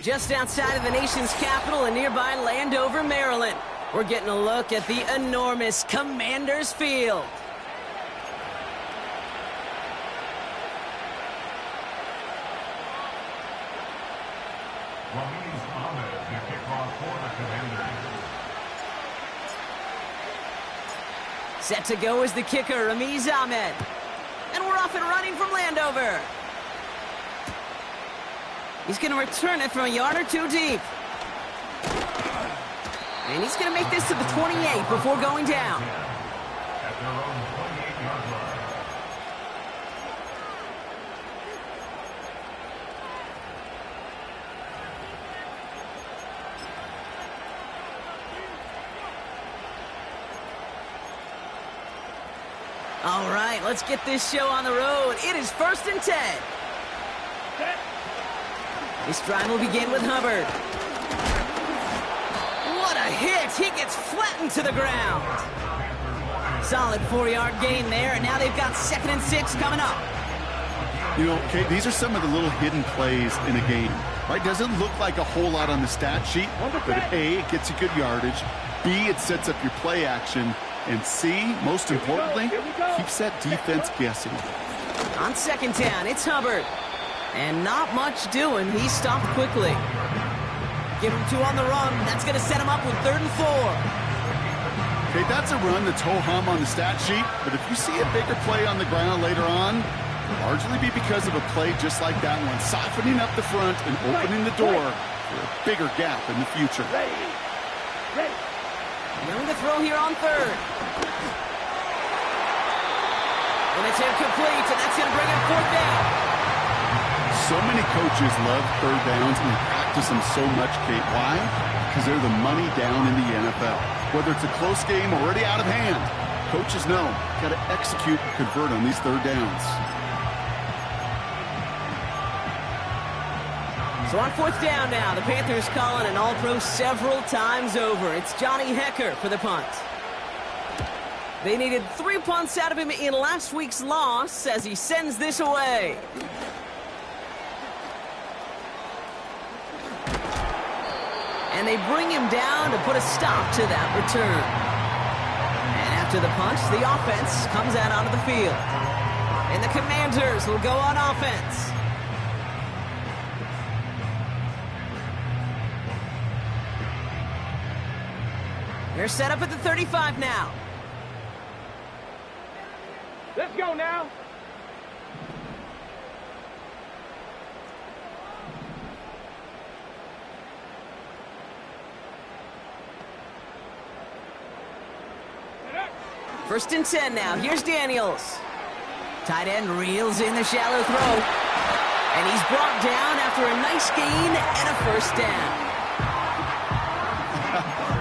Just outside of the nation's capital in nearby Landover, Maryland, we're getting a look at the enormous Commanders Field. Set to go is the kicker, Ramiz Ahmed. And we're off and running from Landover. He's going to return it from a yard or two deep. And he's going to make this to the 28 before going down. All right, let's get this show on the road. It is 1st and 10. This drive will begin with Hubbard. What a hit! He gets flattened to the ground. Solid 4-yard gain there, and now they've got 2nd and 6 coming up. You know, Kate, these are some of the little hidden plays in a game, right? Doesn't look like a whole lot on the stat sheet, but A, it gets you good yardage. B, it sets up your play action. And C, most importantly, keeps that defense guessing. On 2nd down, it's Hubbard. And not much doing. He stopped quickly. Give him 2 on the run. That's going to set him up with 3rd and 4. Okay, that's a run that's ho-hum on the stat sheet. But if you see a bigger play on the ground later on, it'll largely be because of a play just like that one, softening up the front and opening the door for a bigger gap in the future. Young to throw here on 3rd. And it's incomplete, and that's going to bring him 4th down. So many coaches love 3rd downs and they practice them so much, Kate. Why? Because they're the money down in the NFL. Whether it's a close game or already out of hand, coaches know got to execute and convert on these 3rd downs. So on 4th down now, the Panthers calling an all-pro several times over. It's Johnny Hecker for the punt. They needed 3 punts out of him in last week's loss as he sends this away. And they bring him down to put a stop to that return. And after the punch, the offense comes out onto the field. And the Commanders will go on offense. They're set up at the 35 now. Let's go now. First and 10 now. Here's Daniels. Tight end reels in the shallow throw. And he's brought down after a nice gain and a 1st down.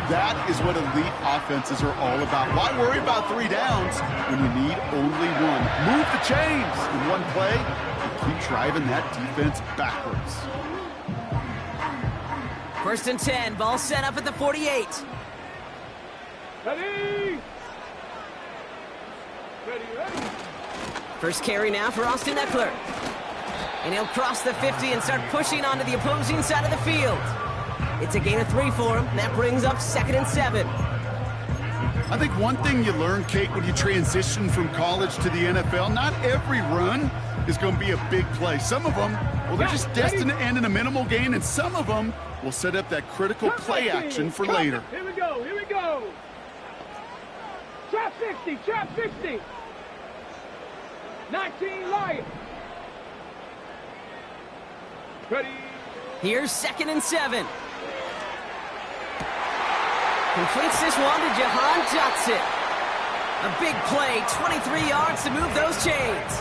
That is what elite offenses are all about. Why worry about 3 downs when you need only 1? Move the chains in one play and keep driving that defense backwards. 1st and 10. Ball set up at the 48. Ready! First carry now for Austin Eckler. And he'll cross the 50 and start pushing onto the opposing side of the field. It's a gain of 3 for him. That brings up 2nd and 7. I think one thing you learn, Kate, when you transition from college to the NFL, not every run is going to be a big play. Some of them, well, they're just destined to end in a minimal gain, and some of them will set up that critical play action for later. Here we go, here we go. Trap 60, trap 60. 19 Lions. Ready. Here's 2nd and 7. Completes this one to Jahan Dotson. A big play, 23 yards to move those chains.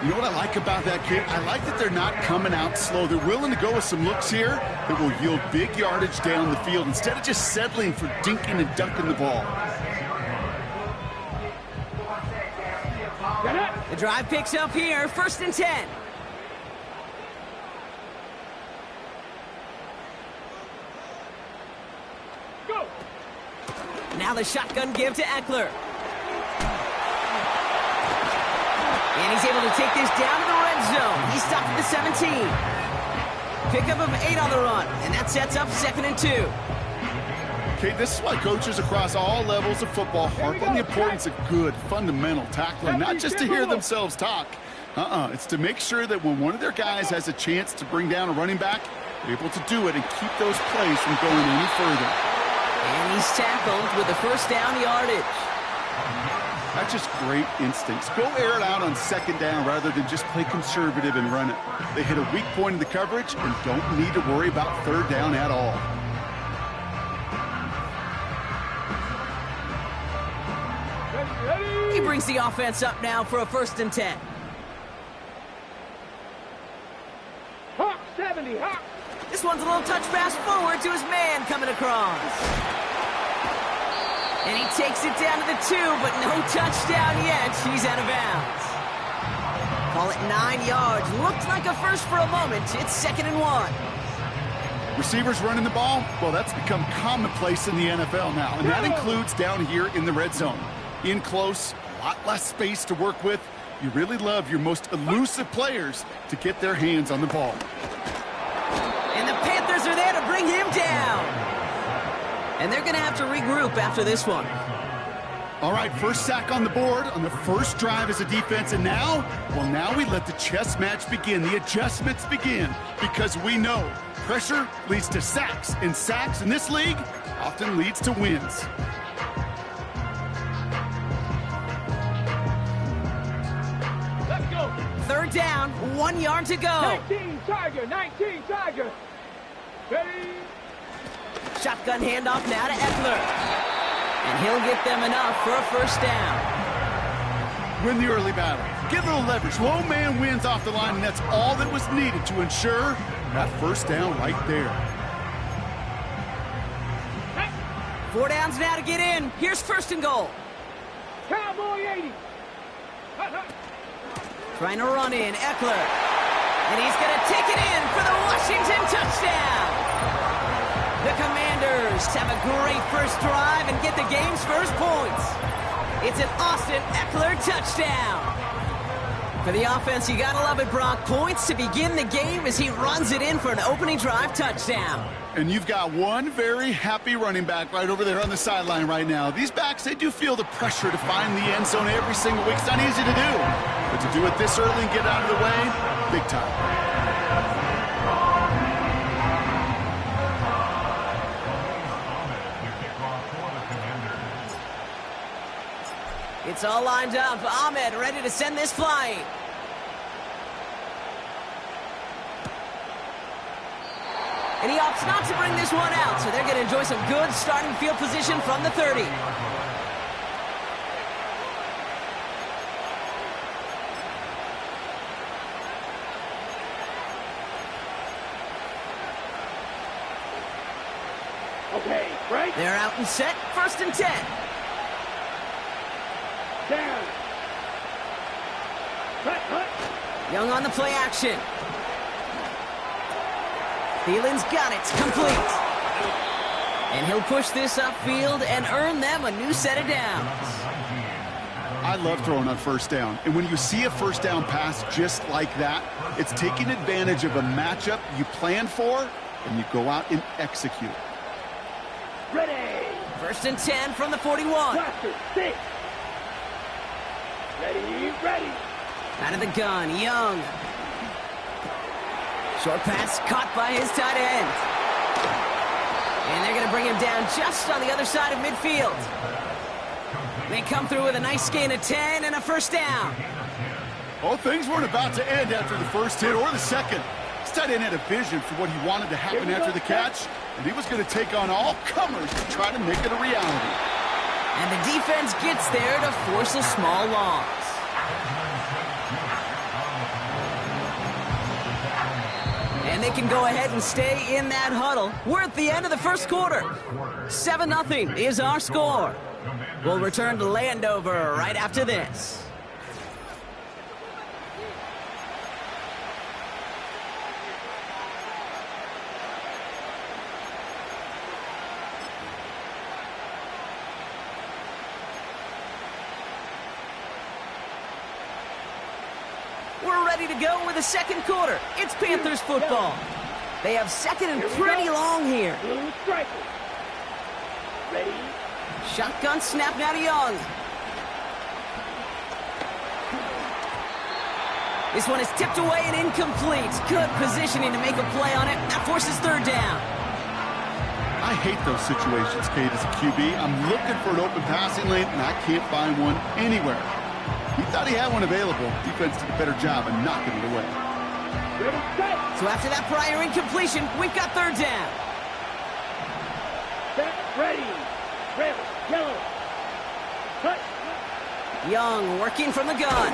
You know what I like about that, kid? I like that they're not coming out slow. They're willing to go with some looks here that will yield big yardage down the field instead of just settling for dinking and dunking the ball. The drive picks up here, 1st and 10. Go! Now the shotgun give to Eckler. And he's able to take this down to the red zone. He's stopped at the 17. Pickup of 8 on the run, and that sets up 2nd and 2. Okay, this is why coaches across all levels of football harp on the importance of good, fundamental tackling, not just to hear themselves talk. It's to make sure that when one of their guys has a chance to bring down a running back, they're able to do it and keep those plays from going any further. And he's tackled with the first down yardage. That's just great instincts. Go air it out on 2nd down rather than just play conservative and run it. They hit a weak point in the coverage and don't need to worry about 3rd down at all. He brings the offense up now for a 1st and 10. Hawk 70, Hawk. This one's a little touch pass forward to his man coming across. And he takes it down to the 2, but no touchdown yet. He's out of bounds. Call it 9 yards. Looked like a first for a moment. It's 2nd and 1. Receivers running the ball, well, that's become commonplace in the NFL now, and that includes down here in the red zone. In close, a lot less space to work with. You really love your most elusive players to get their hands on the ball. And the Panthers are there to bring him down. And they're going to have to regroup after this one. All right, first sack on the board on the first drive as a defense, and now we let the chess match begin, the adjustments begin, because we know pressure leads to sacks, and sacks in this league often leads to wins. Let's go. 3rd down, 1 yard to go. 19 Tiger. Ready. Shotgun handoff now to Eckler. And he'll get them enough for a 1st down. Win the early battle. Get a little leverage. Low man wins off the line, and that's all that was needed to ensure that 1st down right there. 4 downs now to get in. Here's 1st and goal. Cowboy 80. Trying to run in, Eckler. And he's going to take it in for the Washington touchdown. The Commanders have a great first drive and get the game's first points. It's an Austin Eckler touchdown. For the offense, you gotta love it, Brock. Points to begin the game as he runs it in for an opening drive touchdown. And you've got one very happy running back right over there on the sideline right now. These backs, they do feel the pressure to find the end zone every single week. It's not easy to do. But to do it this early and get out of the way, big time. It's all lined up. Ahmed ready to send this flying. And he opts not to bring this one out, so they're going to enjoy some good starting field position from the 30. Okay, right. They're out and set. 1st and 10. Down. Cut. Young on the play action. Thielen's got it. Complete. And he'll push this upfield and earn them a new set of downs. I love throwing on 1st down. And when you see a 1st down pass just like that, it's taking advantage of a matchup you planned for, and you go out and execute. Ready. 1st and 10 from the 41. Cluster 6. Ready. Out of the gun, Young. Short pass caught by his tight end. And they're going to bring him down just on the other side of midfield. They come through with a nice gain of 10 and a 1st down. Oh, things weren't about to end after the first hit or the second. This tight end had a vision for what he wanted to happen after the catch, and he was going to take on all comers to try to make it a reality. And the defense gets there to force a small loss. And they can go ahead and stay in that huddle. We're at the end of the first quarter. 7-0 is our score. We'll return to Landover right after this. We're ready to go with the second quarter. It's Panthers football. They have second and pretty long here. Blue striker. Ready. Shotgun snap now to Young. This one is tipped away and incomplete. Good positioning to make a play on it. That forces third down. I hate those situations, Kate, as a QB. I'm looking for an open passing lane, and I can't find one anywhere. He thought he had one available. Defense did a better job of knocking it away. Ready, set. So after that prior incompletion, we've got third down. Set, ready. Red, yellow. Cut. Young working from the gun.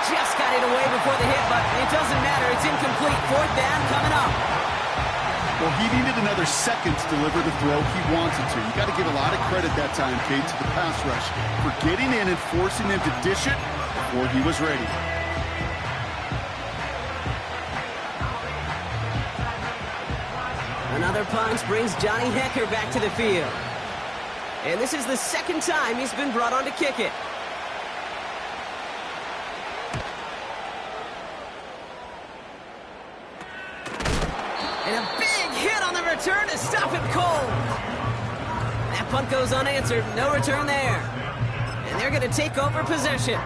Just got it away before the hit, but it doesn't matter. It's incomplete. Fourth down coming up. Well, he needed another second to deliver the throw he wanted to. You got to give a lot of credit that time, Kate, to the pass rush for getting in and forcing him to dish it before he was ready. Another punt brings Johnny Hekker back to the field. And this is the second time he's been brought on to kick it. And a big hit on the return to stop him cold. That punt goes unanswered. No return there. And they're going to take over possession.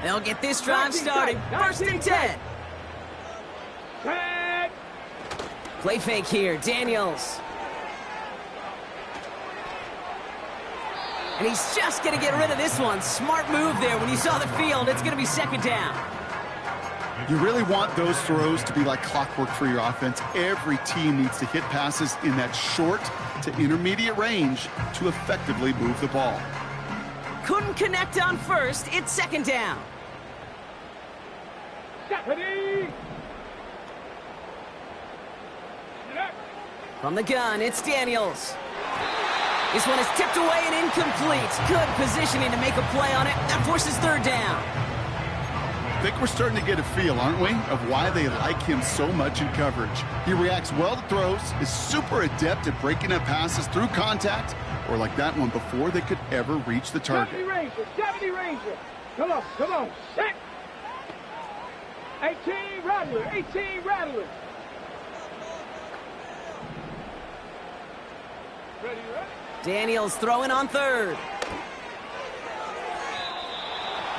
They'll get this drive started. First and 10. Tag. Play fake here. Daniels. And he's just going to get rid of this one. Smart move there. When you saw the field, it's going to be second down. You really want those throws to be like clockwork for your offense. Every team needs to hit passes in that short to intermediate range to effectively move the ball. Couldn't connect on first. It's second down. Ready. From the gun, it's Daniels. This one is tipped away and incomplete. Good positioning to make a play on it. That forces third down. I think we're starting to get a feel, aren't we, of why they like him so much in coverage. He reacts well to throws, is super adept at breaking up passes through contact, or like that one before they could ever reach the target. 70 Ranger. Come on, set. 18 Rattler, 18 Rattler. Ready. Daniels throwing on third.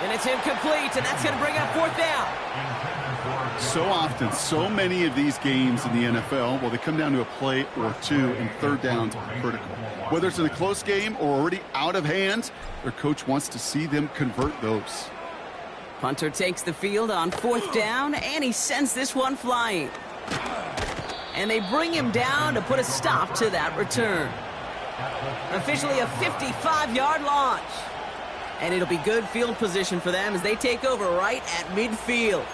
And it's incomplete, and that's going to bring up fourth down. So often, so many of these games in the NFL, well, they come down to a play or two, and third downs are critical. Whether it's in a close game or already out of hand, their coach wants to see them convert those. Punter takes the field on fourth down, and he sends this one flying. And they bring him down to put a stop to that return. Officially a 55-yard launch. And it'll be good field position for them as they take over right at midfield.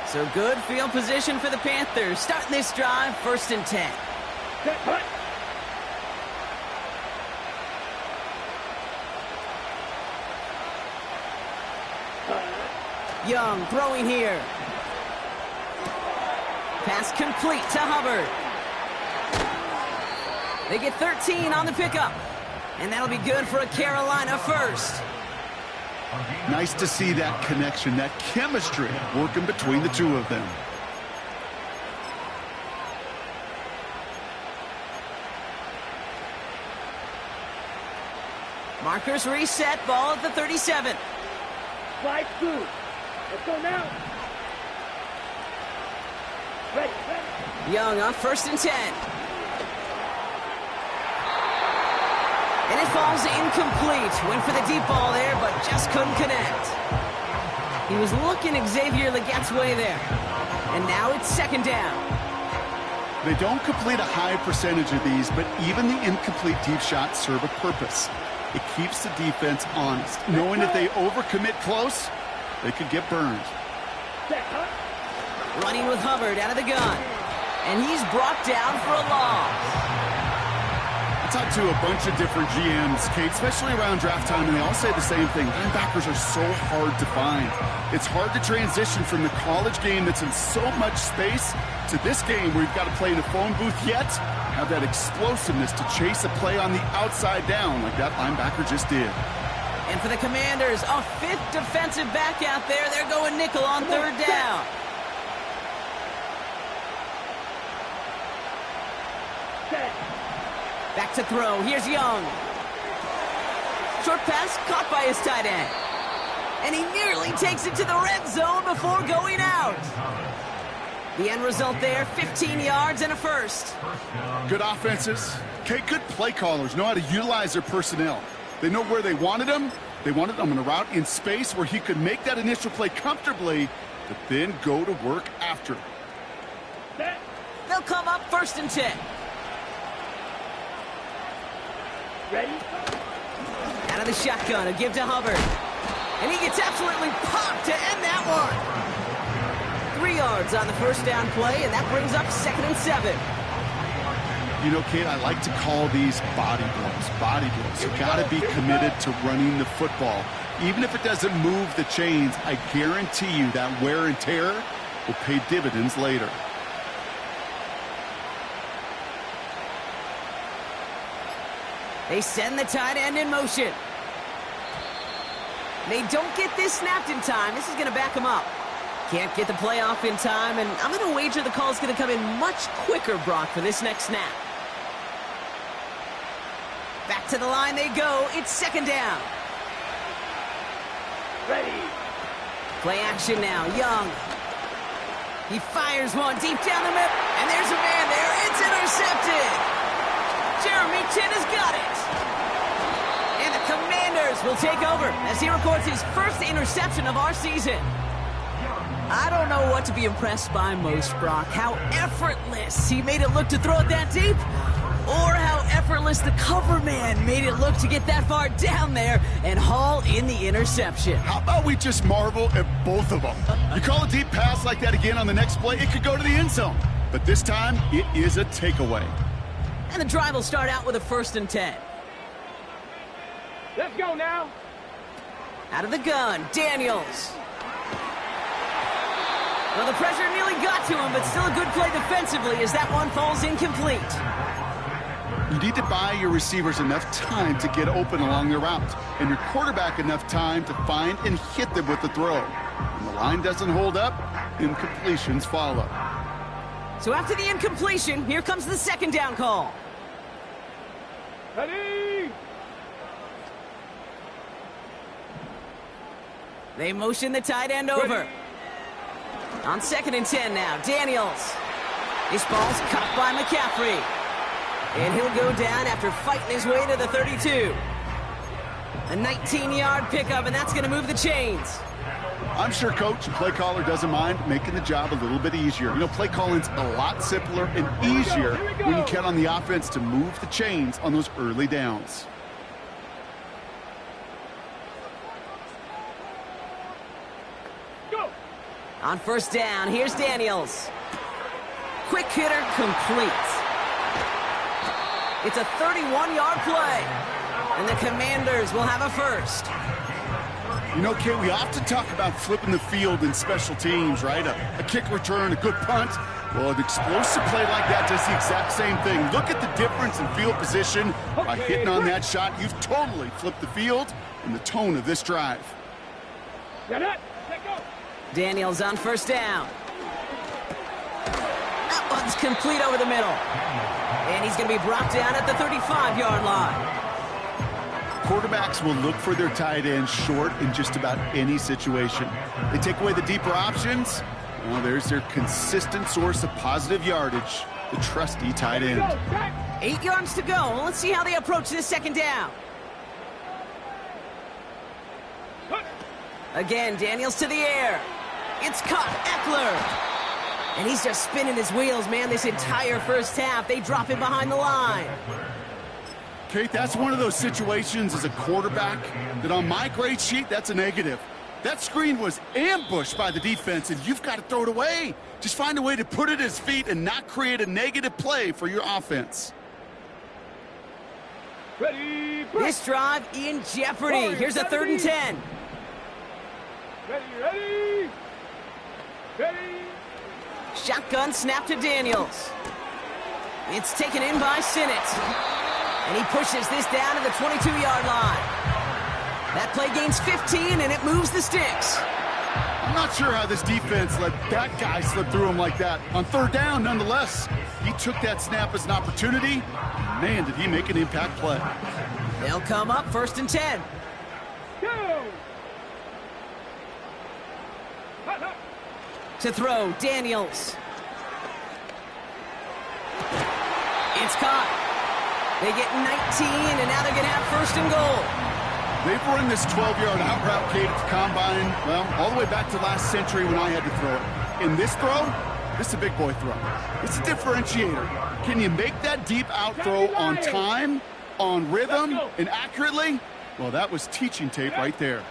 So good field position for the Panthers. Starting this drive, first and 10. Set, punt. Young throwing here. Pass complete to Hubbard. They get 13 on the pickup. And that'll be good for a Carolina first. Nice to see that connection, that chemistry working between the two of them. Markers reset, ball at the 37. Slide through. Let's go now. Ready. Young on first and 10. And it falls incomplete. Went for the deep ball there, but just couldn't connect. He was looking Xavier Legette's way there. And now it's second down. They don't complete a high percentage of these, but even the incomplete deep shots serve a purpose. It keeps the defense honest, knowing if they overcommit close, they could get burned. Running with Hubbard out of the gun. And he's brought down for a loss. talked to a bunch of different GMs, Kate, especially around draft time, and they all say the same thing. Linebackers are so hard to find. It's hard to transition from the college game that's in so much space to this game where you've got to play in a phone booth, yet have that explosiveness to chase a play on the outside down like that linebacker just did. And for the Commanders, a fifth defensive back out there. They're going nickel on third down. Back to throw. Here's Young. Short pass caught by his tight end. And he nearly takes it to the red zone before going out. The end result there, 15 yards and a first. Good offenses. Okay, good play callers know how to utilize their personnel. They know where they wanted him. They wanted him on a route in space where he could make that initial play comfortably, but then go to work after. They'll come up 1st and 10. Ready? Out of the shotgun, a give to Hubbard. And he gets absolutely popped to end that one. 3 yards on the first down play, and that brings up 2nd and 7. You know, Kate, I like to call these body blows. Body blows. You've got to be committed to running the football. Even if it doesn't move the chains, I guarantee you that wear and tear will pay dividends later. They send the tight end in motion. They don't get this snapped in time. This is going to back them up. Can't get the play off in time, and I'm going to wager the call is going to come in much quicker, Brock, for this next snap. Back to the line they go. It's 2nd down. Ready? Play action now. Young. He fires one deep down the middle, and there's a man there. It's intercepted. Jeremy Chin has got it. And the Commanders will take over as he records his first interception of our season. I don't know what to be impressed by most, Brock. How effortless he made it look to throw it that deep, or how effortless the cover man made it look to get that far down there and haul in the interception. How about we just marvel at both of them? You call a deep pass like that again on the next play, it could go to the end zone. But this time, it is a takeaway. And the drive will start out with a 1st and 10. Let's go now. Out of the gun, Daniels. Well, the pressure nearly got to him, but still a good play defensively as that one falls incomplete. You need to buy your receivers enough time to get open along their route, and your quarterback enough time to find and hit them with the throw. When the line doesn't hold up, incompletions follow. So after the incompletion, here comes the 2nd down call. Ready? They motion the tight end over. On 2nd and 10 now, Daniels. This ball's caught by McCaffrey. And he'll go down after fighting his way to the 32. A 19-yard pickup, and that's going to move the chains. I'm sure Coach and play caller doesn't mind making the job a little bit easier. You know, play calling's a lot simpler and easier when you count on the offense to move the chains on those early downs. Go! On 1st down, here's Daniels. Quick hitter complete. It's a 31-yard play, and the Commanders will have a first. You know, Kate, we often talk about flipping the field in special teams, right? A kick return, a good punt. Well, an explosive play like that does the exact same thing. Look at the difference in field position. By hitting on that shot, you've totally flipped the field and the tone of this drive. Get it. Let go. Daniels on 1st down. That one's complete over the middle. And he's going to be brought down at the 35-yard line. Quarterbacks will look for their tight end short in just about any situation. They take away the deeper options. Well, there's their consistent source of positive yardage, the trusty tight end. 8 yards to go. Let's see how they approach this 2nd down. Again, Daniels to the air. It's caught. Eckler. And he's just spinning his wheels, man, this entire first half. They drop him behind the line. Kate, that's one of those situations as a quarterback that on my grade sheet, that's a negative. That screen was ambushed by the defense, and you've got to throw it away. Just find a way to put it at his feet and not create a negative play for your offense. Ready, break. This drive in jeopardy. Here's a 3rd and 10. Ready. Shotgun snap to Daniels. It's taken in by Sinnott. And he pushes this down to the 22-yard line. That play gains 15, and it moves the sticks. I'm not sure how this defense let that guy slip through him like that. On 3rd down, nonetheless, he took that snap as an opportunity. Man, did he make an impact play. They'll come up 1st and 10. Go. To throw, Daniels. It's caught. They get 19, and now they're going to have 1st and goal. They've run this 12-yard out route, Kate, at the combine, well, all the way back to last century when I had to throw it. In this throw, this is a big boy throw. It's a differentiator. Can you make that deep out throw on time, on rhythm, and accurately? Well, that was teaching tape right there.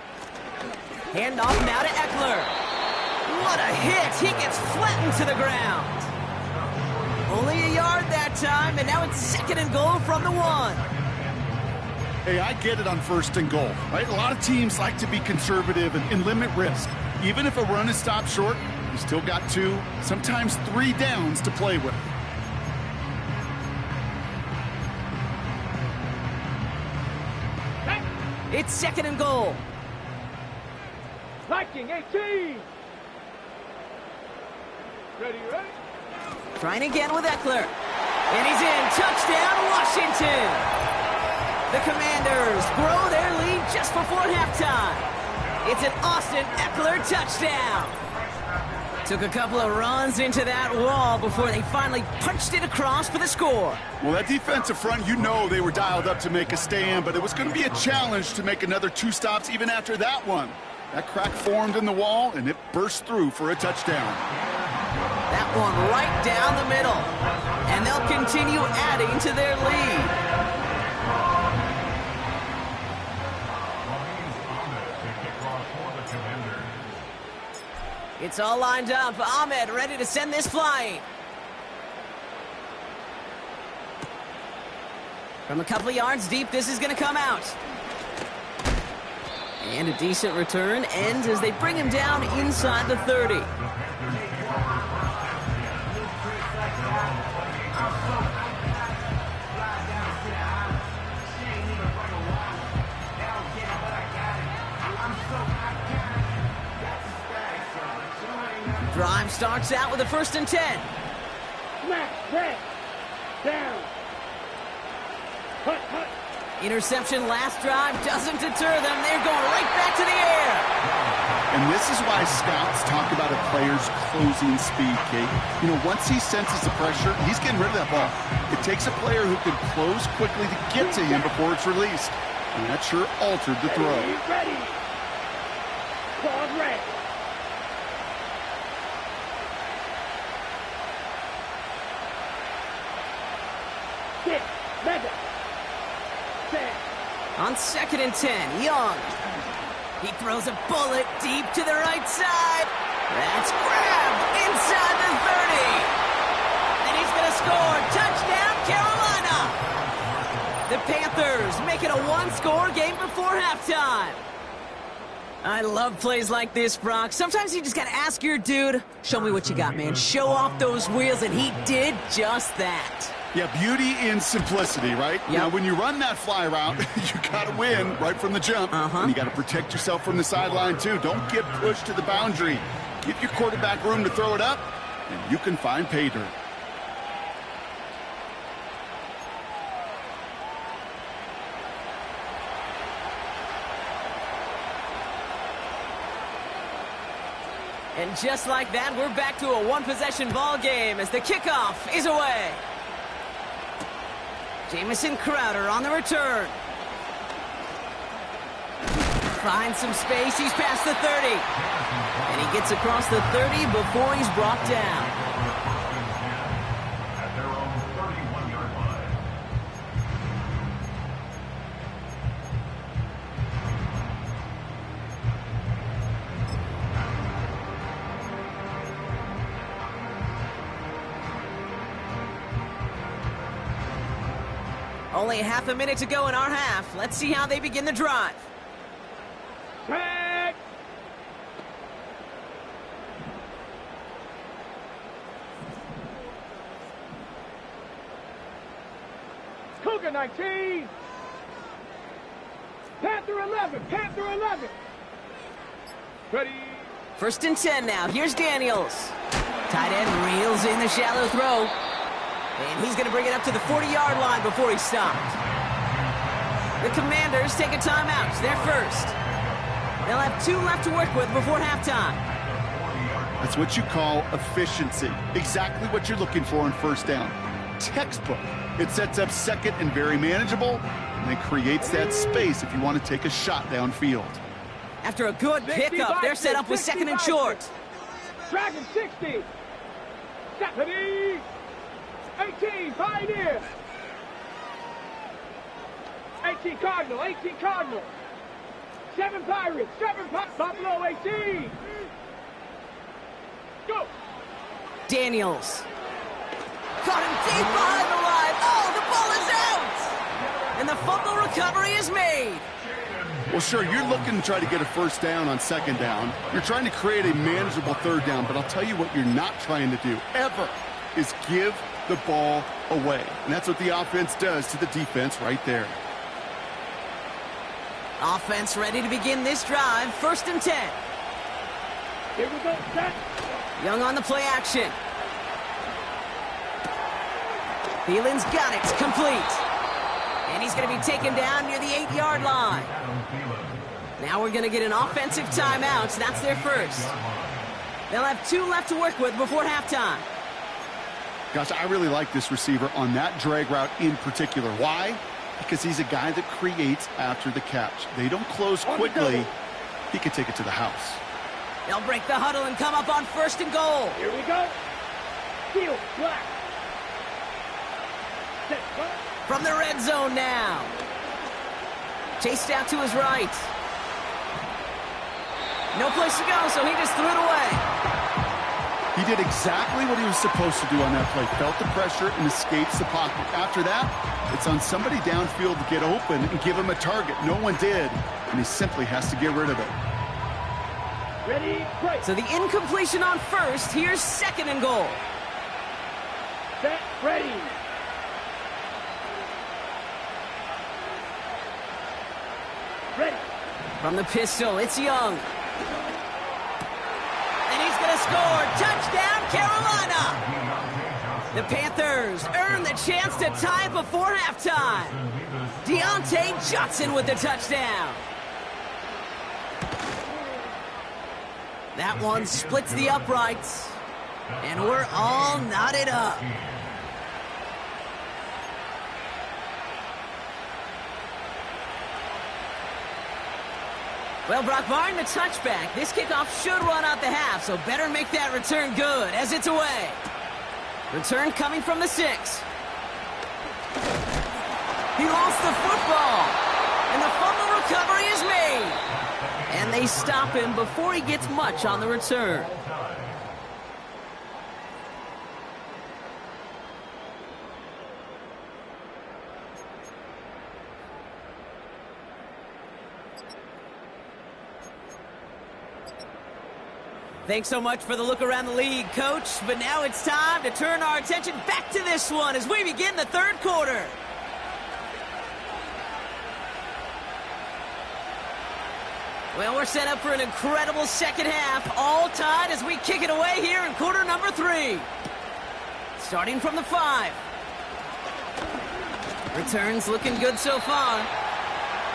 Handoff now to Eckler. What a hit! He gets flattened to the ground. Only a yard that time, and now it's 2nd and goal from the 1. Hey, I get it on 1st and goal, right? A lot of teams like to be conservative and limit risk. Even if a run is stopped short, you still got 2, sometimes 3 downs to play with. It's 2nd and goal. Liking 18. Ready. Trying again with Eckler. And he's in. Touchdown, Washington. The Commanders grow their lead just before halftime. It's an Austin Eckler touchdown. Took a couple of runs into that wall before they finally punched it across for the score. Well, that defensive front, you know they were dialed up to make a stand, but it was going to be a challenge to make another 2 stops even after that one. That crack formed in the wall, and it burst through for a touchdown. That one right down the middle. And they'll continue adding to their lead. It's all lined up. Ahmed ready to send this flying. From a couple of yards deep, this is going to come out. And a decent return ends as they bring him down inside the 30. Drive starts out with a 1st and 10. Smash, red, down. Hut. Interception last drive doesn't deter them. They're going right back to the air. And this is why scouts talk about a player's closing speed, Kate. You know, once he senses the pressure, he's getting rid of that ball. It takes a player who can close quickly to get to him before it's released. And that sure altered the throw. Ready. Ball red. On 2nd and 10, Young. He throws a bullet deep to the right side. That's grabbed inside the 30. And he's going to score. Touchdown, Carolina. The Panthers make it a 1-score game before halftime. I love plays like this, Brock. Sometimes you just got to ask your dude, show me what you got, man. Show off those wheels, and he did just that. Yeah, beauty in simplicity, right? Yep. Now, when you run that fly route, you got to win right from the jump. And you got to protect yourself from the sideline, too. Don't get pushed to the boundary. Give your quarterback room to throw it up, and you can find pay dirt. And just like that, we're back to a one-possession ball game as the kickoff is away. Jamison Crowder on the return. Finds some space. He's past the 30. And he gets across the 30 before he's brought down. At their own 31-yard line. Only half a minute to go in our half. Let's see how they begin the drive. Back. Cougar 19. Panther 11. Panther 11. Ready. 1st and 10 now. Here's Daniels. Tight end reels in the shallow throw. And he's going to bring it up to the 40-yard line before he stopped. The Commanders take a timeout. They're first. They'll have 2 left to work with before halftime. That's what you call efficiency. Exactly what you're looking for in 1st down. Textbook. It sets up 2nd and very manageable, and then creates that space if you want to take a shot downfield. After a good pickup, they're set up with 2nd and short. Dragon 60. Stephanie. 18, Pioneer. 18 Cardinal, 18 Cardinal. 7 Pirates, 7 Buffalo 18. Go. Daniels. Caught him deep behind the line. Oh, the ball is out! And the fumble recovery is made. Well, sure, you're looking to try to get a 1st down on 2nd down. You're trying to create a manageable 3rd down, but I'll tell you what you're not trying to do, ever, is give the ball away. And that's what the offense does to the defense right there. Offense ready to begin this drive. 1st and 10. Here we go, set. Young on the play action. Thielen's got it. It's complete. And he's going to be taken down near the 8-yard line. Now we're going to get an offensive timeout. So that's their first. They'll have 2 left to work with before halftime. Gosh, I really like this receiver on that drag route in particular. Why? Because he's a guy that creates after the catch. They don't close quickly. He can take it to the house. They'll break the huddle and come up on 1st and goal. Here we go. Field, black. Set, go. From the red zone now. Chased out to his right. No place to go, so he just threw it away. He did exactly what he was supposed to do on that play. Felt the pressure and escapes the pocket. After that, it's on somebody downfield to get open and give him a target. No one did, and he simply has to get rid of it. Ready, break. So the incompletion on 1st. Here's 2nd and goal. Set, ready. Ready. From the pistol, it's Young. And he's going to score. Touchdown, Carolina. The Panthers earn the chance to tie before halftime. Deontay Johnson with the touchdown. That one splits the uprights. And we're all knotted up. Well, Brock, barring the touchback, this kickoff should run out the half, so better make that return good as it's away. Return coming from the 6. He lost the football, and the fumble recovery is made. And they stop him before he gets much on the return. Thanks so much for the look around the league, Coach. But now it's time to turn our attention back to this one as we begin the 3rd quarter. Well, we're set up for an incredible 2nd half, all tied as we kick it away here in quarter number 3. Starting from the 5. Returns looking good so far.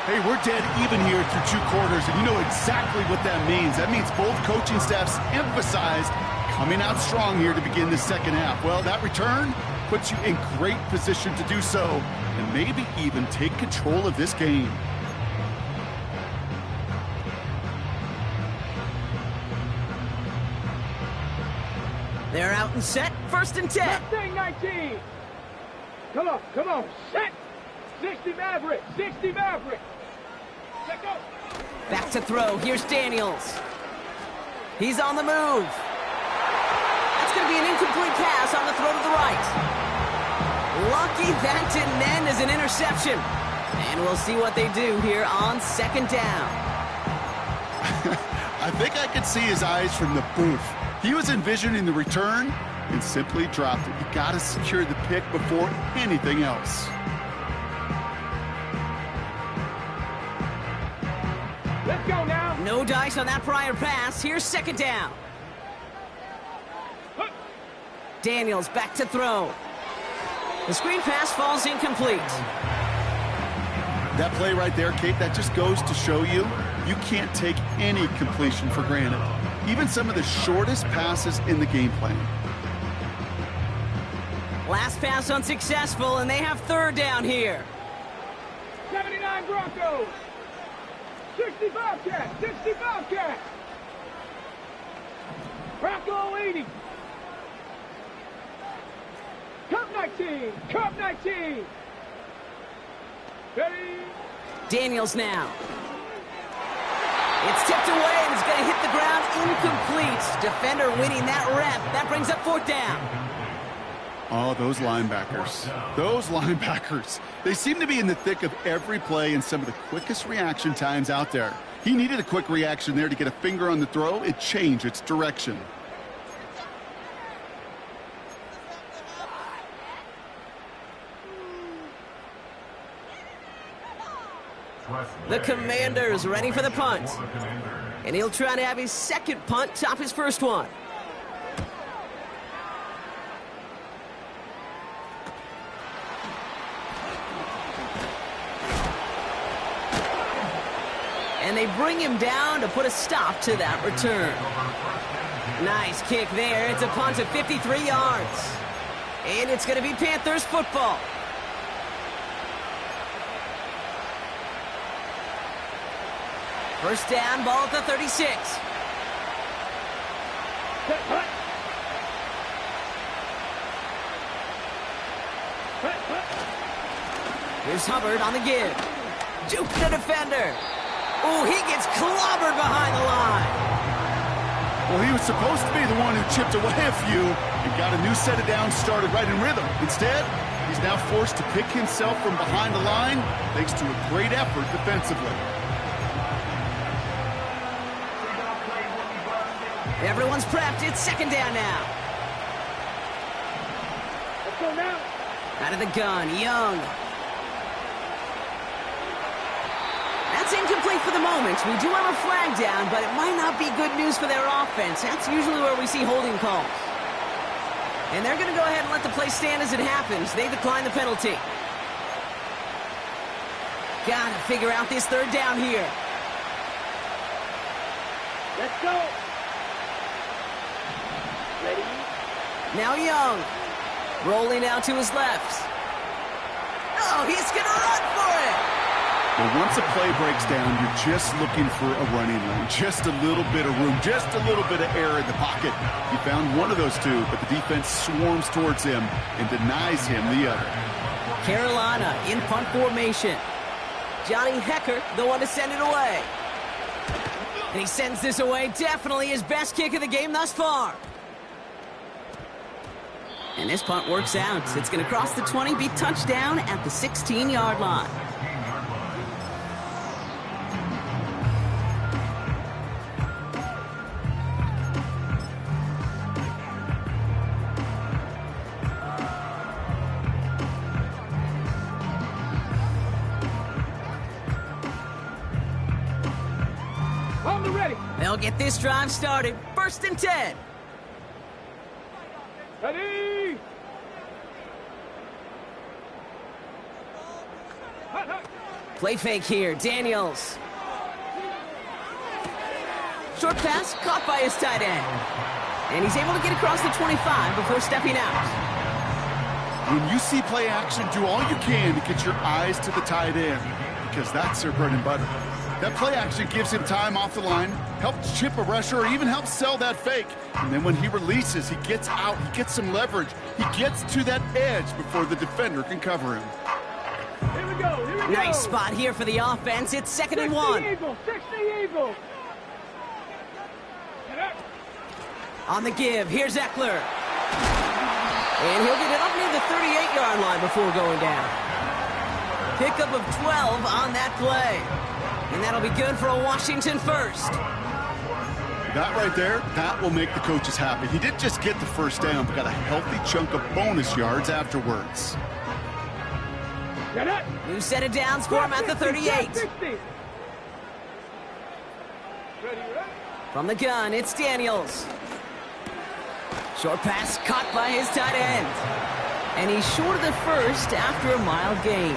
Hey, we're dead even here through 2 quarters, and you know exactly what that means. That means both coaching staffs emphasized coming out strong here to begin the 2nd half. Well, that return puts you in great position to do so, and maybe even take control of this game. They're out and set. 1st and 10. Mustang 19. Come on, set. 60 Maverick, 60 Maverick. Let go. Back to throw. Here's Daniels. He's on the move. That's going to be an incomplete pass on the throw to the right. Lucky that didn't end as an interception. And we'll see what they do here on second down. I think I could see his eyes from the booth. He was envisioning the return and simply dropped it. You got to secure the pick before anything else. Let's go now. No dice on that prior pass. Here's second down. Daniels back to throw. The screen pass falls incomplete. That play right there, Kate, that just goes to show you can't take any completion for granted. Even some of the shortest passes in the game plan. Last pass unsuccessful, and they have third down here. 79 Broncos. 65 Cats. 65 Cats. Bronco 80. Cup 19. Cup 19. Ready? Daniels now. It's tipped away, and it's going to hit the ground incomplete. Defender winning that rep. That brings up fourth down. Oh, those linebackers. Those linebackers. They seem to be in the thick of every play and some of the quickest reaction times out there. He needed a quick reaction there to get a finger on the throw. It changed its direction. The Commander's ready for the punt. And he'll try to have his second punt top his first one. And they bring him down to put a stop to that return. Nice kick there. It's a punt of 53 yards. And it's going to be Panthers football. First down, ball at the 36. Here's Hubbard on the give. Juke the defender. Oh, he gets clobbered behind the line. Well, he was supposed to be the one who chipped away a few and got a new set of downs started right in rhythm. Instead, he's now forced to pick himself from behind the line thanks to a great effort defensively. Everyone's prepped. It's second down now. Let's go now. Out of the gun, Young. That's incomplete for the moment. We do have a flag down, but it might not be good news for their offense. That's usually where we see holding calls. And they're going to go ahead and let the play stand as it happens. They decline the penalty. Got to figure out this third down here. Let's go. Ready? Now Young. Rolling out to his left. Oh, he's going to run for it. Well, once a play breaks down, you're just looking for a running lane. Just a little bit of room, just a little bit of air in the pocket. He found one of those two, but the defense swarms towards him and denies him the other. Carolina in punt formation. Johnny Hecker, the one to send it away. And he sends this away. Definitely his best kick of the game thus far. And this punt works out. It's going to cross the 20, be touchdown at the 16-yard line. Ready. They'll get this drive started. First and 10. Ready. Play fake here. Daniels. Short pass caught by his tight end. And he's able to get across the 25 before stepping out. When you see play action, do all you can to get your eyes to the tight end because that's their bread and butter. That play action gives him time off the line, helps chip a rusher, or even helps sell that fake. And then when he releases, he gets out, he gets some leverage. He gets to that edge before the defender can cover him. Here we go, here we go. Nice spot here for the offense. It's second and 1. Eagles, 60 Eagles. On the give, here's Eckler. And he'll get it up near the 38-yard line before going down. Pickup of 12 on that play. And that'll be good for a Washington first. That right there, that will make the coaches happy. He didn't just get the first down, but got a healthy chunk of bonus yards afterwards. New set of downs for him at the 38. From the gun, it's Daniels. Short pass caught by his tight end. And he's short of the first after a mild gain.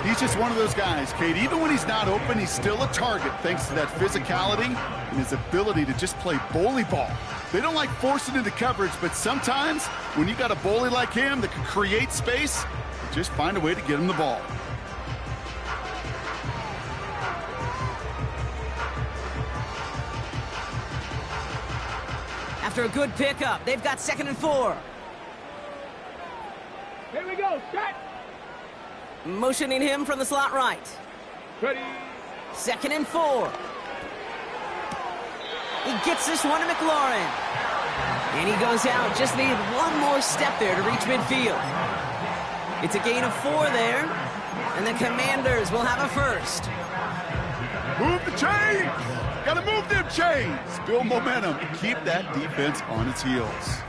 He's just one of those guys, Kate. Even when he's not open, he's still a target thanks to that physicality and his ability to just play bully ball. They don't like forcing into coverage, but sometimes when you got a bully like him that can create space, just find a way to get him the ball. After a good pickup, they've got 2nd and 4. Here we go, set. Motioning him from the slot right. Ready. 2nd and 4. He gets this one to McLaurin. And he goes out. Just needed one more step there to reach midfield. It's a gain of 4 there. And the Commanders will have a first. Move the chains! Gotta move them chains! Build momentum and keep that defense on its heels.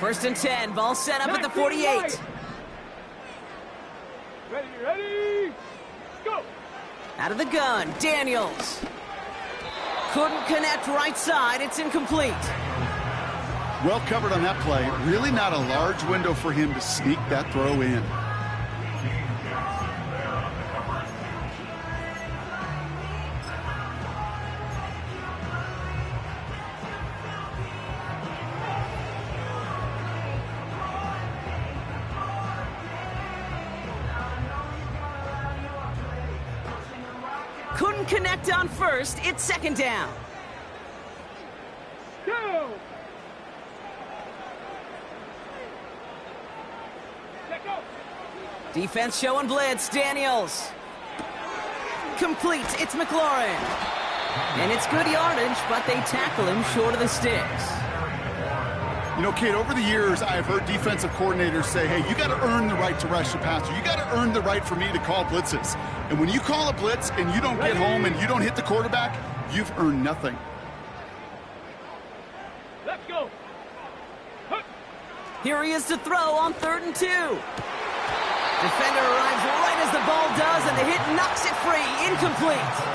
First and 10, ball set up at the 48. Ready, go! Out of the gun, Daniels. Couldn't connect right side, it's incomplete. Well covered on that play. Really not a large window for him to sneak that throw in. Couldn't connect on first, it's 2nd down. Go! Let go! Defense showing blitz, Daniels. Complete, it's McLaurin. And it's good yardage, but they tackle him short of the sticks. You know, Kate, over the years, I've heard defensive coordinators say, hey, you got to earn the right to rush the passer. You got to earn the right for me to call blitzes. And when you call a blitz and you don't get home and you don't hit the quarterback, you've earned nothing. Let's go! Here he is to throw on 3rd and 2. Defender arrives right as the ball does, and the hit knocks it free. Incomplete.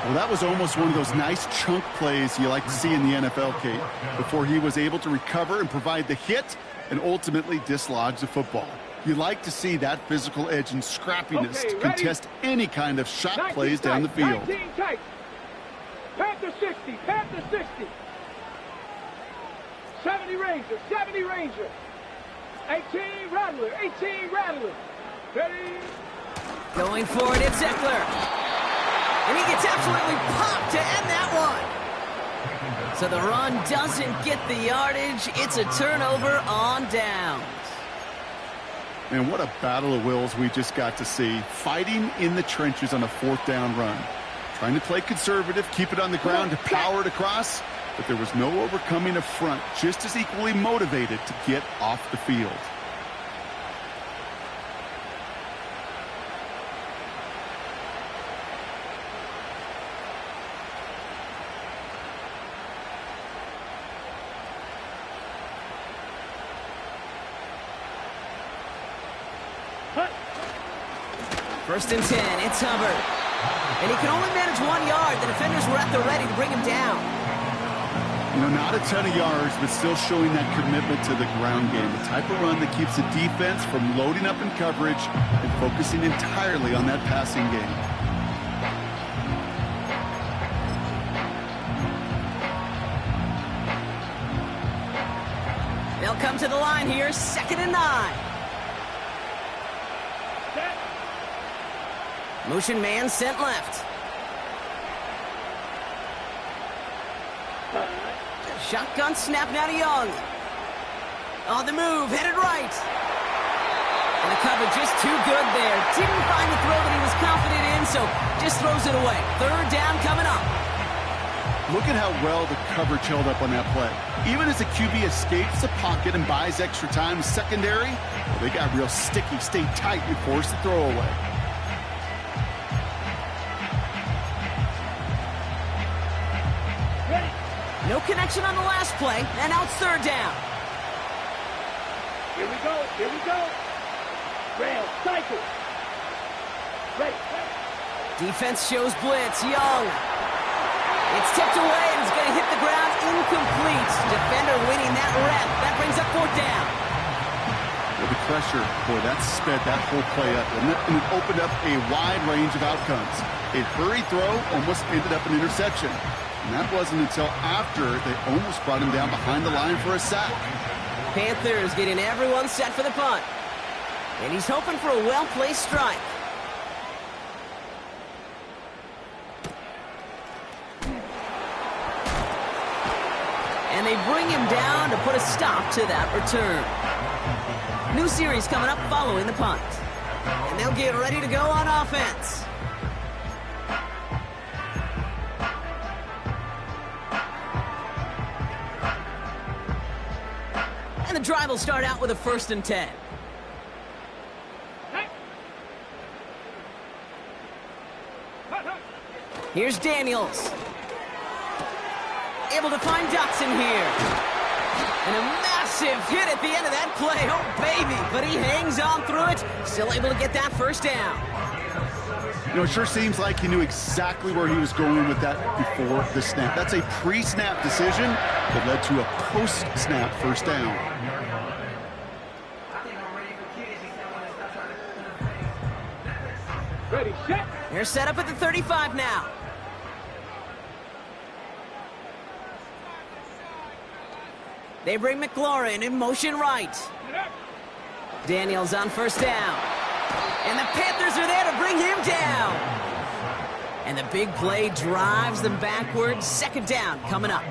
Well, that was almost one of those nice chunk plays you like to see in the NFL, Kate, before he was able to recover and provide the hit and ultimately dislodge the football. You like to see that physical edge and scrappiness to contest any kind of shot plays down the field. 19 tight. Panther 60, Panther 60. 70 Ranger, 70 Ranger. 18 Rattler, 18 Rattler. Ready? Going for it, it's Eckler. And he gets absolutely popped to end that one. So the run doesn't get the yardage. It's a turnover on downs. And what a battle of wills we just got to see. Fighting in the trenches on a 4th down run. Trying to play conservative, keep it on the ground to power it across. But there was no overcoming a front, just as equally motivated to get off the field. First and 10, it's Hubbard. And he can only manage 1 yard. The defenders were at the ready to bring him down. You know, not a ton of yards, but still showing that commitment to the ground game. The type of run that keeps the defense from loading up in coverage and focusing entirely on that passing game. They'll come to the line here, 2nd and 9. Motion man sent left. Shotgun snap now to Young. On the move, headed right. And the cover just too good there. Didn't find the throw that he was confident in, so just throws it away. Third down coming up. Look at how well the coverage held up on that play. Even as the QB escapes the pocket and buys extra time secondary, well, they got real sticky, stayed tight, and forced the throw away. Ready. No connection on the last play, and now it's third down. Here we go. Here we go. Rail. Cycle. Ready. Defense shows blitz. Young. It's tipped away, and it's going to hit the ground incomplete. Defender winning that rep. That brings up fourth down. Well, the pressure, boy, that sped that whole play up, and it opened up a wide range of outcomes. A hurry throw almost ended up an interception. And that wasn't until after they almost brought him down behind the line for a sack. Panthers getting everyone set for the punt. And he's hoping for a well-placed strike. And they bring him down to put a stop to that return. New series coming up following the punt. And they'll get ready to go on offense. And the drive will start out with a 1st and 10. Here's Daniels. Able to find Dotson here. And a massive hit at the end of that play. Oh, baby. But he hangs on through it. Still able to get that first down. You know, it sure seems like he knew exactly where he was going with that before the snap. That's a pre-snap decision that led to a post-snap first down. Ready, set. They're set up at the 35 now. They bring McLaurin in motion right. Daniels on first down. And the Panthers are there to bring him down. And the big play drives them backwards. Second down coming up.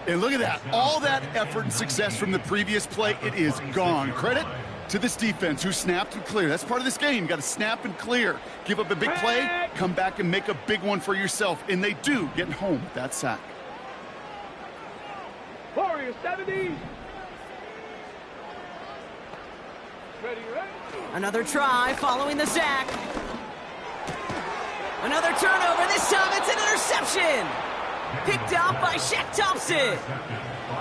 And look at that. All that effort and success from the previous play, it is gone. Credit to this defense who snapped and cleared. That's part of this game. You got to snap and clear. Give up a big play, come back and make a big one for yourself. And they do, getting home with that sack. Warriors 70. Ready, ready. Another try following the sack. Another turnover. This time it's an interception. Picked off by Shaq Thompson.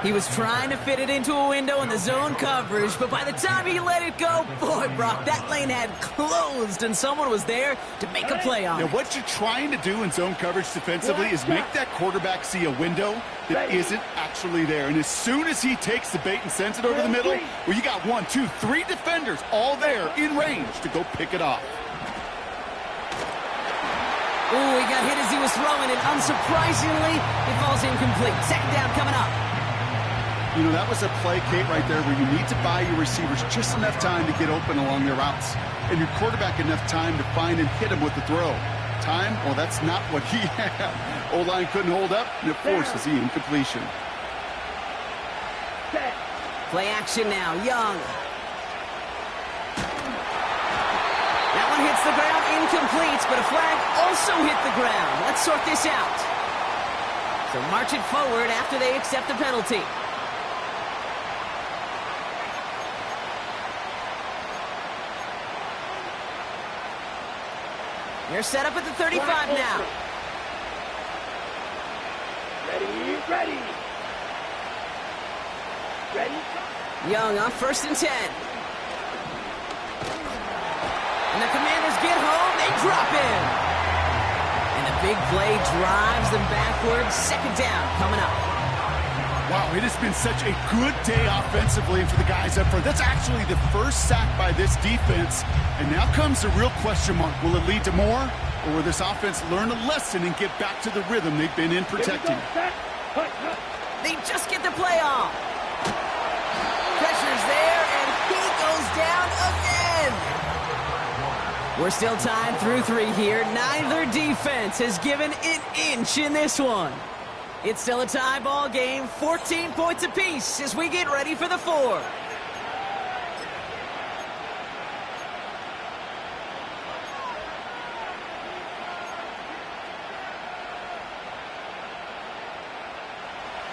He was trying to fit it into a window in the zone coverage, but by the time he let it go, boy, Brock, that lane had closed, and someone was there to make a play on it. Now, what you're trying to do in zone coverage defensively is make that quarterback see a window that isn't actually there. And as soon as he takes the bait and sends it over the middle, well, you got 1, 2, 3 defenders all there in range to go pick it off. Ooh, he got hit as he was throwing, and unsurprisingly, it falls incomplete. Second down coming up. You know, that was a play, Kate, right there where you need to buy your receivers just enough time to get open along their routes. And your quarterback enough time to find and hit him with the throw. Time? Well, that's not what he had. O-line couldn't hold up, and it forces the incompletion. Play action now. Young. That one hits the ground, incomplete, but a flag also hit the ground. Let's sort this out. So march it forward after they accept the penalty. They're set up at the 35 now. Ready, ready. Ready. Young on 1st and 10. And the Commanders get home, they drop him. And the big play drives them backwards. Second down coming up. Wow, it has been such a good day offensively for the guys up front. That's actually the first sack by this defense. And now comes the real question mark. Will it lead to more? Or will this offense learn a lesson and get back to the rhythm they've been in protecting? They just get the play off. Pressure's there, and he goes down again. We're still tied through 3 here. Neither defense has given an inch in this one. It's still a tie ball game, 14 points apiece as we get ready for the fourth.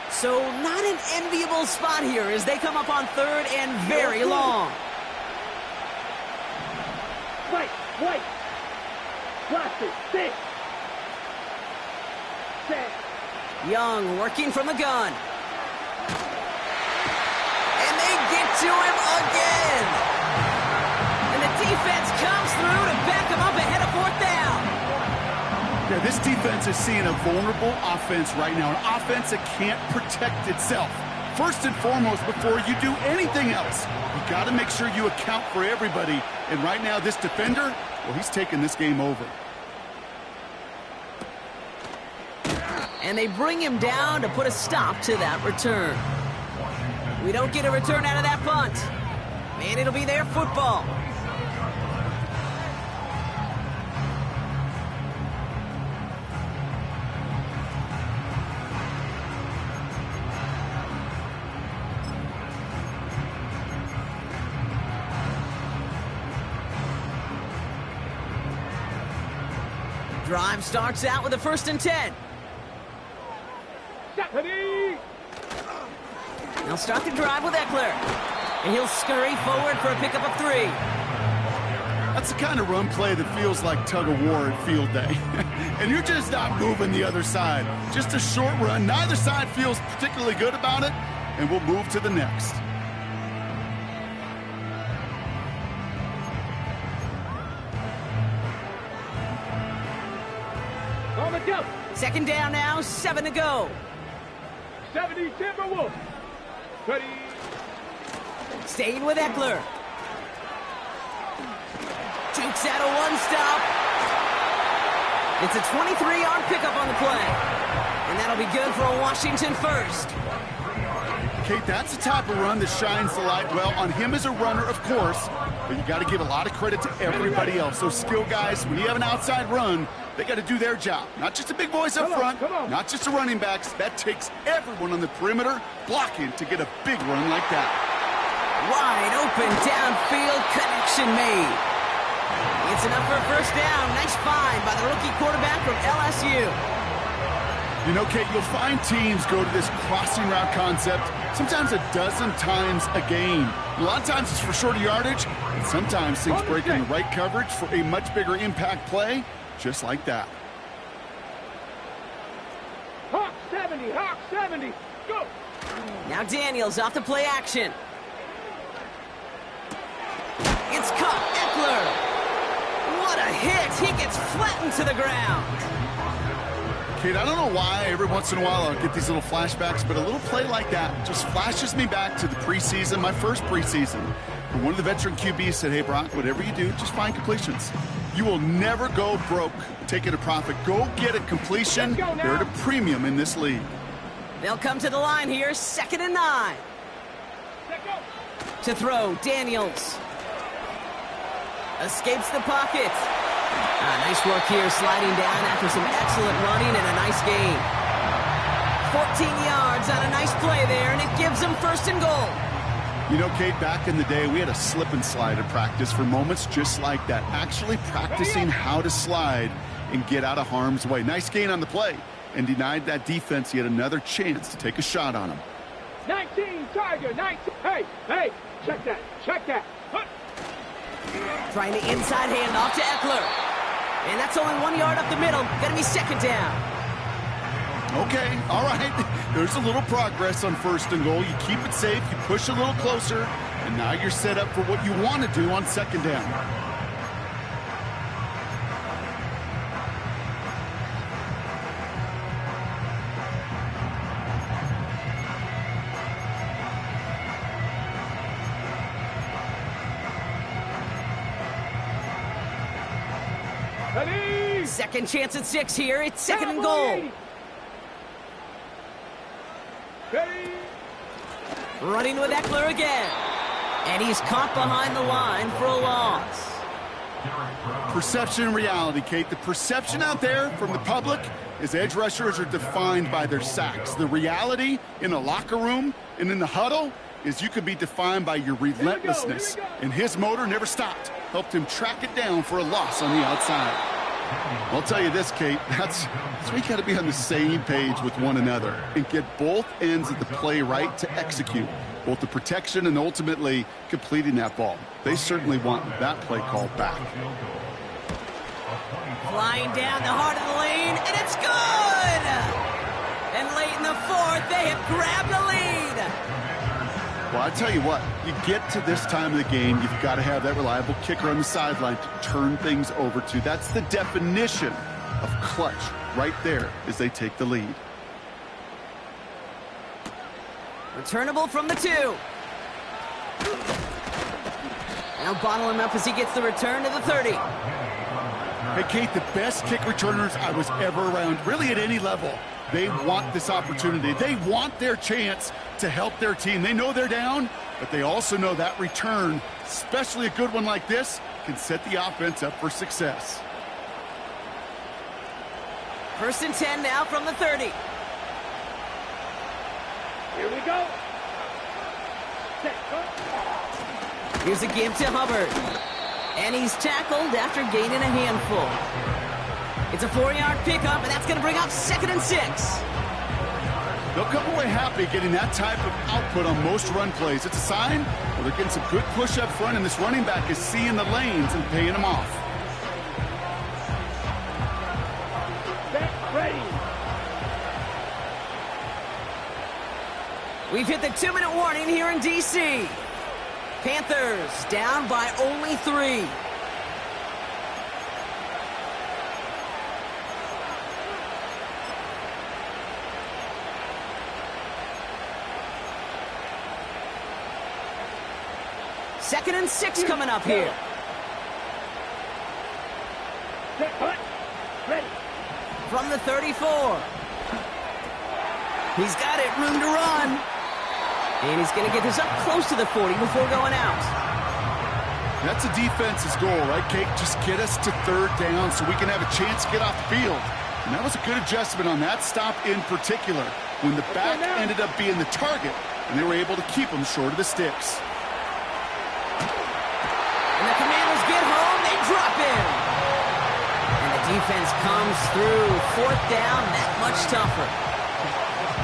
So not an enviable spot here as they come up on third and very long. Wait. Cluster, 6. 7. Young working from the gun. And they get to him again. And the defense comes through to back him up ahead of fourth down. Yeah, this defense is seeing a vulnerable offense right now, an offense that can't protect itself. First and foremost, before you do anything else, you got to make sure you account for everybody. And right now, this defender, well, he's taking this game over. And they bring him down to put a stop to that return. We don't get a return out of that punt. Man, it'll be their football. Drive starts out with a 1st and 10. They'll start the drive with Eckler. And he'll scurry forward for a pickup of 3. That's the kind of run play that feels like tug-of-war at field day. And you're just not moving the other side. Just a short run. Neither side feels particularly good about it. And we'll move to the next. On the go. 2nd down now, 7 to go. 70 Timberwolves. Ready. Staying with Eckler. Jukes out a one-stop. It's a 23-yard pickup on the play. And that'll be good for a Washington first. Kate, that's the type of run that shines the light well on him as a runner, of course. But you got to give a lot of credit to everybody else. Those skill guys, when you have an outside run, they got to do their job. Not just the big boys up front, not just the running backs. That takes everyone on the perimeter blocking to get a big run like that. Wide open downfield connection made. It's enough for a 1st down. Nice find by the rookie quarterback from LSU. You know, Kate, you'll find teams go to this crossing route concept sometimes a dozen times a game. A lot of times it's for shorter yardage, and sometimes things break in the right coverage for a much bigger impact play, just like that. Hawk 70, Hawk 70, go! Now Daniels off the play action. It's caught, Eckler. What a hit! He gets flattened to the ground. Kate, I don't know why every once in a while I'll get these little flashbacks, but a little play like that just flashes me back to the preseason, my first preseason. And one of the veteran QBs said, hey, Brock, whatever you do, just find completions. You will never go broke taking a profit. Go get a completion. They're at a premium in this league. They'll come to the line here, 2nd and 9. To throw, Daniels. Escapes the pocket. Nice work here, sliding down after some excellent running and a nice gain. 14 yards on a nice play there, and it gives them 1st and goal. You know, Kate, back in the day, we had a slip and slide at practice for moments just like that. Actually practicing how to slide and get out of harm's way. Nice gain on the play, and denied that defense yet another chance to take a shot on him. 19, Tiger, 19. Hey, check that. Trying the inside handoff to Eckler. And that's only 1 yard up the middle. Gonna be 2nd down. Okay, all right. There's a little progress on 1st and goal. You keep it safe, you push a little closer, and now you're set up for what you want to do on 2nd down. Ready. 2nd chance at 6 here. It's 2nd and goal. Ready. Running with Eckler again. And he's caught behind the line for a loss. Perception and reality, Kate. The perception out there from the public is edge rushers are defined by their sacks. The reality in the locker room and in the huddle is you could be defined by your relentlessness. And his motor never stopped. Helped him track it down for a loss on the outside. I'll tell you this, Kate, that's we got to be on the same page with one another and get both ends of the play right to execute, both the protection and ultimately completing that ball. They certainly want that play called back. Flying down the heart of the lane, and it's good! And late in the fourth, they have grabbed the lead. Well, I tell you what, you get to this time of the game, you've got to have that reliable kicker on the sideline to turn things over to. That's the definition of clutch right there as they take the lead. Returnable from the 2. Now bottle him up as he gets the return to the 30. Hey, Kate, the best kick returners I was ever around, really at any level, they want this opportunity. They want their chance to help their team. They know they're down, but they also know that return, especially a good one like this, can set the offense up for success. 1st and 10 now from the 30. Here we go. Set, go. Here's a give to Hubbard. And he's tackled after gaining a handful. It's a 4-yard pickup, and that's going to bring up 2nd and 6. They'll come away happy getting that type of output on most run plays. It's a sign where they're getting some good push up front, and this running back is seeing the lanes and paying them off. Set, ready. We've hit the 2-minute warning here in D.C. Panthers down by only 3. Second and 6 coming up here. Set, hut. Ready. From the 34. He's got it, room to run. And he's going to get this up close to the 40 before going out. That's a defense's goal, right, Kate? Just get us to 3rd down so we can have a chance to get off the field. And that was a good adjustment on that stop in particular, when the back ended up being the target, and they were able to keep him short of the sticks. And the Commanders get home, they drop in. And the defense comes through. 4th down, that much tougher.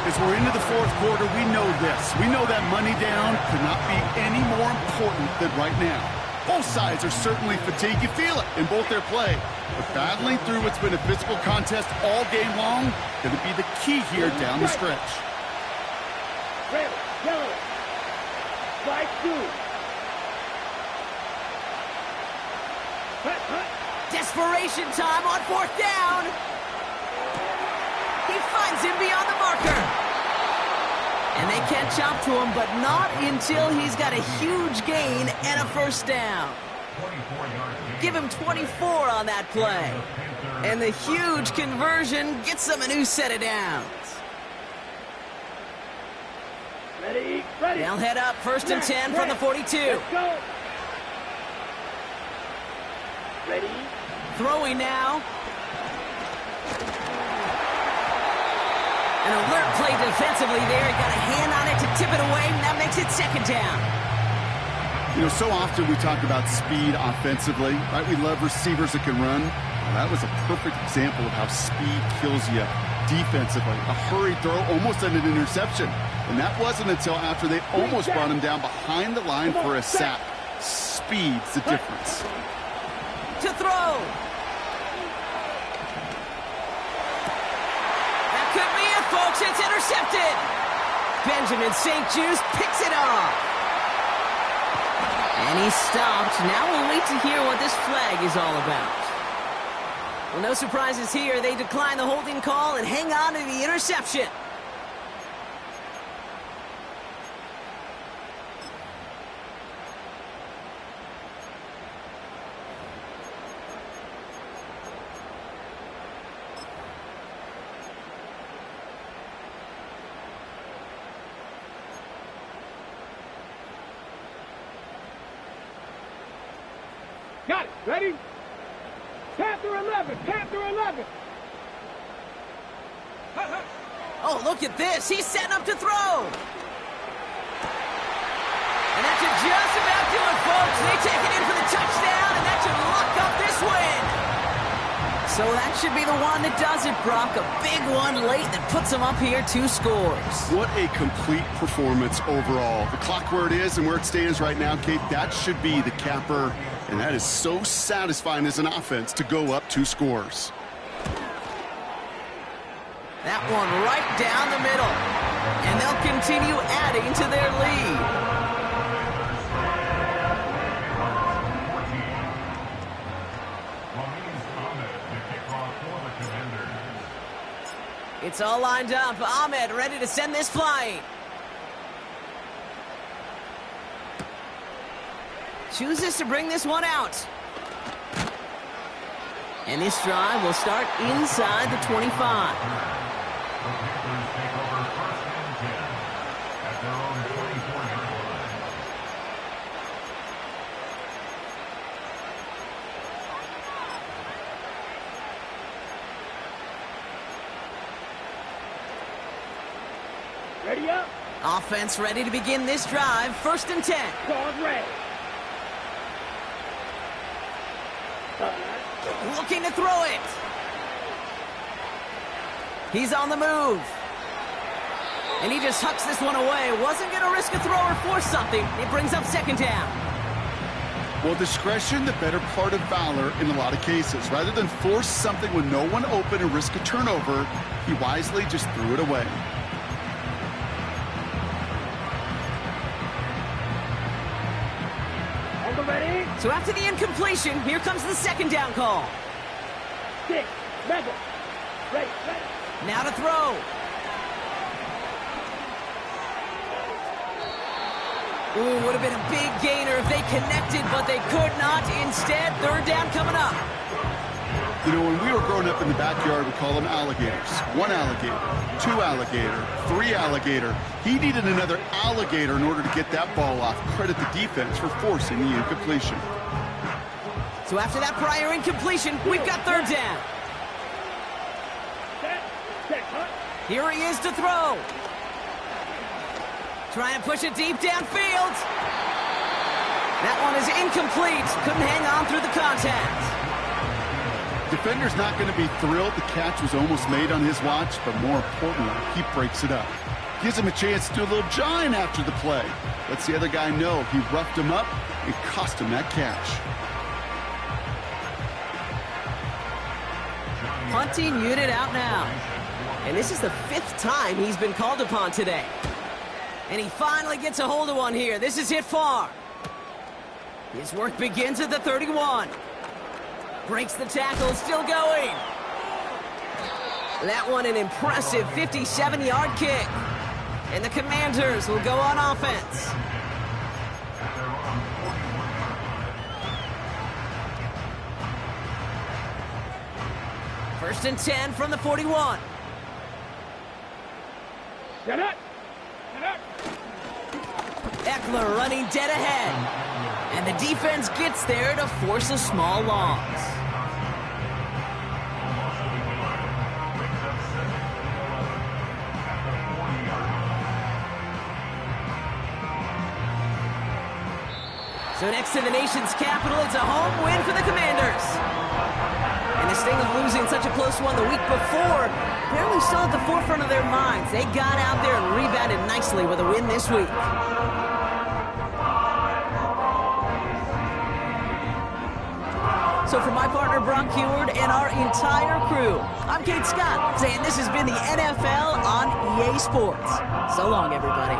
As we're into the 4th quarter, we know this. We know that money down could not be any more important than right now. Both sides are certainly fatigued. You feel it in both their play. But battling through what's been a physical contest all game long going to be the key here down the stretch. Red, yellow. Slide 2. Hut, hut. Desperation time on 4th down. He finds him beyond the marker. And they catch up to him, but not until he's got a huge gain and a 1st down. Give him 24 on that play. And the huge conversion gets them a new set of downs. Ready, ready. They'll head up 1st and 10 from the 42. Let's go. Ready. Throwing now. An alert play defensively there. He got a hand on it to tip it away, and that makes it 2nd down. You know, so often we talk about speed offensively, right? We love receivers that can run. Well, that was a perfect example of how speed kills you defensively. A hurried throw, almost an interception. And that wasn't until after they almost brought him down behind the line for a sack. Speed's the difference. To throw. That could be it, folks. It's intercepted. Benjamin St. Juice picks it off. And he's stopped. Now we'll wait to hear what this flag is all about. Well, no surprises here. They decline the holding call and hang on to the interception. Got it. Ready? Panther 11. Panther 11. Oh, look at this. He's setting up to throw. And that should just about do it, folks. They take it in for the touchdown, and that should lock up this win. So that should be the one that does it, Brock. A big one late that puts them up here 2 scores. What a complete performance overall. The clock where it is and where it stands right now, Kate, that should be the capper. And that is so satisfying as an offense to go up 2 scores. That one right down the middle. And they'll continue adding to their lead. It's all lined up. Ahmed ready to send this flying. Chooses to bring this one out. And this drive will start inside the 25. Ready up. Offense ready to begin this drive. 1st and 10. Guard ready. Looking to throw it. He's on the move. And he just hucks this one away. Wasn't going to risk a throw or force something. It brings up 2nd down. Well, discretion, the better part of valor in a lot of cases. Rather than force something with no one open and risk a turnover, he wisely just threw it away. Ready? So after the incompletion, here comes the 2nd down call. 6, 7, ready. Now to throw. Ooh, would have been a big gainer if they connected, but they could not. Instead, 3rd down coming up. You know, when we were growing up in the backyard, we called them alligators. 1 alligator, 2 alligator, 3 alligator. He needed another alligator in order to get that ball off. Credit the defense for forcing the incompletion. So after that prior incompletion, we've got 3rd down. Here he is to throw. Trying to push it deep downfield. That one is incomplete. Couldn't hang on through the contact. Defender's not going to be thrilled the catch was almost made on his watch, but more importantly, he breaks it up. Gives him a chance to do a little jawing after the play. Lets the other guy know he roughed him up and cost him that catch. Punting unit out now. And this is the 5th time he's been called upon today. And he finally gets a hold of one here. This is hit far. His work begins at the 31. Breaks the tackle, still going. That one an impressive 57-yard kick. And the Commanders will go on offense. First and 10 from the 41. Get up. Get up. Eckler running dead ahead. And the defense gets there to force a small loss. So next to the nation's capital, it's a home win for the Commanders. And the sting of losing such a close one the week before, apparently still at the forefront of their minds. They got out there and rebounded nicely with a win this week. So for my partner, Brock Heward, and our entire crew, I'm Kate Scott, saying this has been the NFL on EA Sports. So long, everybody.